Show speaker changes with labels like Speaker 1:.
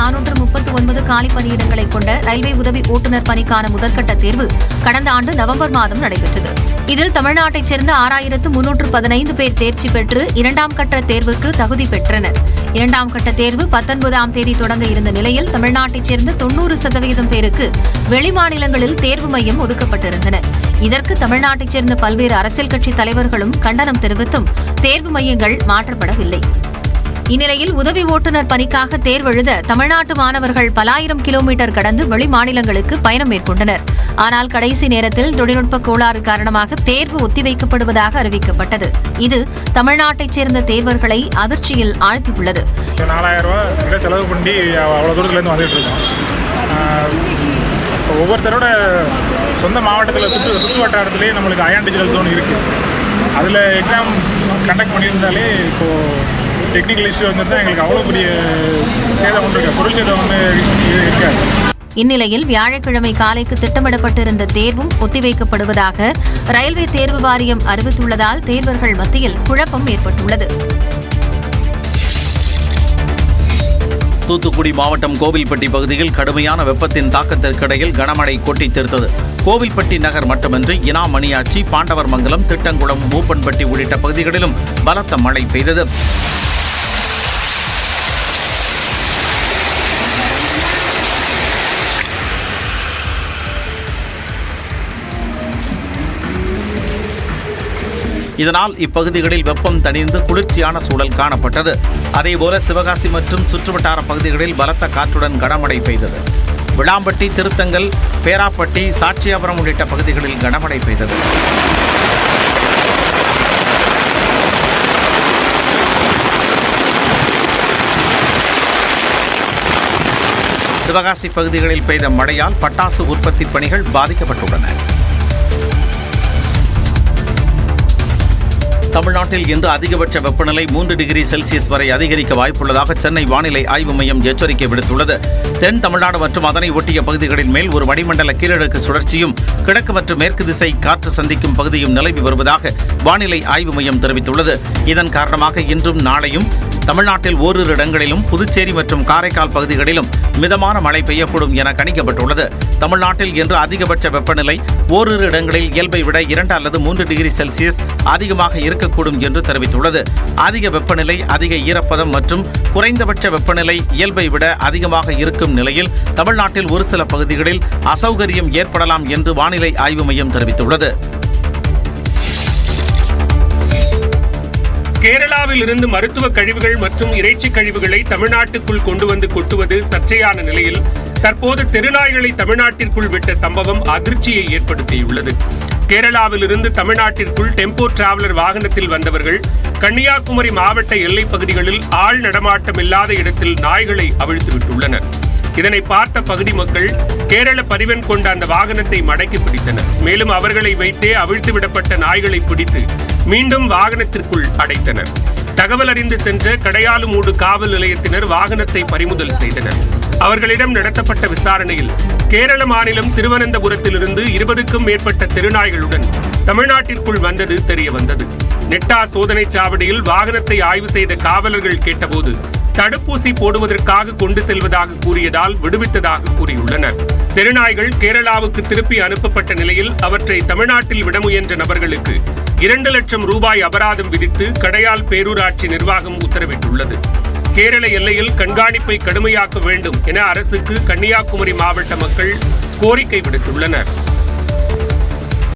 Speaker 1: 1639 காலி பணியிடங்களை கொண்ட ரயில்வே உதவி ஓட்டுநர் பணிக்கான முதற்கட்ட தேர்வு கடந்த ஆண்டு நவம்பர் மாதம் நடைபெற்றது. இதில் தமிழ்நாட்டைச் சேர்ந்த 6315 பேர் தேர்ச்சி பெற்று இரண்டாம் கட்ட தேர்வுக்கு தகுதி பெற்றனர். இரண்டாம் கட்ட தேர்வு 19ஆம் தேதி தொடங்க இருந்த நிலையில் தமிழ்நாட்டைச் சேர்ந்த 90% பேருக்கு வெளிமாநிலங்களில் தேர்வு மையம் ஒதுக்கப்பட்டிருந்தன. இதற்கு தமிழ்நாட்டைச் சேர்ந்த பல்வேறு அரசியல் கட்சி தலைவர்களும் கண்டனம் தெரிவித்தும் தேர்வு மையங்கள் மாற்றப்படவில்லை. இந்நிலையில் உதவி ஓட்டுநர் பணிக்காக தேர்வெழுத தமிழ்நாட்டு மாணவர்கள் பல ஆயிரம் கிலோமீட்டர் கடந்து வெளிமாநிலங்களுக்கு பயணம் மேற்கொண்டனர். ஆனால் கடைசி நேரத்தில் தொழில்நுட்ப கோளாறு காரணமாக தேர்வு ஒத்திவைக்கப்படுவதாக அறிவிக்கப்பட்டது. இது தமிழ்நாட்டைச் சேர்ந்த தேர்வர்களை அதிர்ச்சியில் ஆழ்த்தியுள்ளது.
Speaker 2: 4000 ரூபாய் செலவு பண்ணி அவ்வளோ தூரத்துலேருந்து வந்துட்டு இருக்கோம். ஒவ்வொருத்தரோட சொந்த மாவட்டத்தில் சுற்று வட்டாரத்திலேயே நம்மளுக்கு அயான் டிஜிட்டல் ஜோன் இருக்குது. அதில் எக்ஸாம் கண்டக்ட் பண்ணியிருந்தாலே இப்போது டெக்னிக்கல் இஷ்யூ வந்திருந்தா எங்களுக்கு அவ்வளோ பெரிய சேதம் ஒன்று இருக்கு, பொருள் சேதம் ஒன்று இருக்காது.
Speaker 1: இந்நிலையில் வியாழக்கிழமை காலைக்கு திட்டமிடப்பட்டிருந்த தேர்வும் ஒத்திவைக்கப்படுவதாக ரயில்வே தேர்வு வாரியம் அறிவித்துள்ளதால் தேர்வர்கள் மத்தியில் குழப்பம் ஏற்பட்டுள்ளது.
Speaker 3: தூத்துக்குடி மாவட்டம் கோவில்பட்டி பகுதியில் கடுமையான வெப்பத்தின் தாக்கத்திற்கிடையில் கனமழை கொட்டி தீர்த்தது. கோவில்பட்டி நகர் மட்டுமின்றி இனா, மணியாச்சி, பாண்டவர்மங்கலம், திட்டங்குளம், மூப்பன்பட்டி உள்ளிட்ட பகுதிகளிலும் பலத்த மழை பெய்தது. இதனால் இப்பகுதிகளில் வெப்பம் தணிந்து குளிர்ச்சியான சூழல் காணப்பட்டது. அதேபோல சிவகாசி மற்றும் சுற்றுவட்டார பகுதிகளில் பலத்த காற்றுடன் கனமழை பெய்தது. விளாம்பட்டி, திருத்தங்கல், பேராப்பட்டி, சாட்சியாபுரம் உள்ளிட்ட பகுதிகளில் கனமழை பெய்தது. சிவகாசி பகுதிகளில் பெய்த மழையால் பட்டாசு உற்பத்தி பணிகள் பாதிக்கப்பட்டுள்ளன. தமிழ்நாட்டில் இன்று அதிகபட்ச வெப்பநிலை 3 டிகிரி செல்சியஸ் வரை அதிகரிக்க வாய்ப்புள்ளதாக சென்னை வானிலை ஆய்வு மையம் எச்சரிக்கை விடுத்துள்ளது. தென் தமிழ்நாடு மற்றும் அதனை ஒட்டிய பகுதிகளின் மேல் ஒரு வளிமண்டல கீழடுக்கு சுழற்சியும் கிழக்கு மற்றும் மேற்கு திசை காற்று சந்திக்கும் பகுதியும் நிலவி வருவதாக வானிலை ஆய்வு மையம் தெரிவித்துள்ளது. இதன் காரணமாக இன்றும் நாளையும் தமிழ்நாட்டில் ஓரிரு இடங்களிலும் புதுச்சேரி மற்றும் காரைக்கால் பகுதிகளிலும் மிதமான மழை பெய்யக்கூடும் என கணிக்கப்பட்டுள்ளது. தமிழ்நாட்டில் இன்று அதிகபட்ச வெப்பநிலை ஓரிரு இடங்களில் இயல்பை விட 2 அல்லது 3 டிகிரி செல்சியஸ் அதிகமாக இருக்கக்கூடும் என்று தெரிவித்துள்ளது. அதிக வெப்பநிலை, அதிக ஈரப்பதம் மற்றும் குறைந்தபட்ச வெப்பநிலை இயல்பை விட அதிகமாக இருக்கும் நிலையில் தமிழ்நாட்டில் ஒரு சில பகுதிகளில் அசௌகரியம் ஏற்படலாம் என்று வானிலை ஆய்வு மையம் தெரிவித்துள்ளது.
Speaker 4: கேரளாவில் இருந்து மருத்துவ கழிவுகள் மற்றும் இறைச்சி கழிவுகளை தமிழ்நாட்டுக்குள் கொண்டு வந்து கொட்டுவது சர்ச்சையான நிலையில் தற்போது தெருநாய்களை தமிழ்நாட்டிற்குள் விட்ட சம்பவம் அதிர்ச்சியை ஏற்படுத்தியுள்ளது. கேரளாவில் இருந்து தமிழ்நாட்டிற்குள் டெம்போ டிராவலர் வாகனத்தில் வந்தவர்கள் கன்னியாகுமரி மாவட்ட எல்லைப் பகுதிகளில் ஆள் நடமாட்டம் இல்லாத இடத்தில் நாய்களை அவிழ்த்துவிட்டுள்ளனர். இதனை பார்த்த பகுதி மக்கள் கேரள பதிவெண் கொண்ட அந்த வாகனத்தை மடக்கி பிடித்தனர். மேலும் அவர்களை வைத்தே அவிழ்த்துவிடப்பட்ட நாய்களை பிடித்து மீண்டும் வாகனத்திற்குள் அடைத்தனர். தகவல் அறிந்து சென்ற கடையாலுமூடு காவல் நிலையத்தினர் வாகனத்தை பறிமுதல் செய்தனர். அவர்களிடம் நடத்தப்பட்ட விசாரணையில் கேரள மாநிலம் திருவனந்தபுரத்திலிருந்து 20க்கும் மேற்பட்ட தெருநாய்களுடன் தமிழ்நாட்டிற்குள் வந்தது தெரியவந்தது. நெட்டா சோதனை சாவடியில் வாகனத்தை ஆய்வு செய்த காவலர்கள் கேட்டபோது தடுப்பூசி போடுவதற்காக கொண்டு செல்வதாக கூறியதால் விடுவித்ததாக கூறியுள்ளனர். தெருநாய்கள் கேரளாவுக்கு திருப்பி அனுப்பப்பட்ட நிலையில் அவற்றை தமிழ்நாட்டில் விட முயன்ற நபர்களுக்கு 2 லட்சம் ரூபாய் அபராதம் விதித்து கடையால் பேரூராட்சி நிர்வாகம் உத்தரவிட்டுள்ளது. கேரள எல்லையில் கண்காணிப்பை கடுமையாக்க வேண்டும் என அரசுக்கு கன்னியாகுமரி மாவட்ட மக்கள் கோரிக்கை விடுத்துள்ளனர்.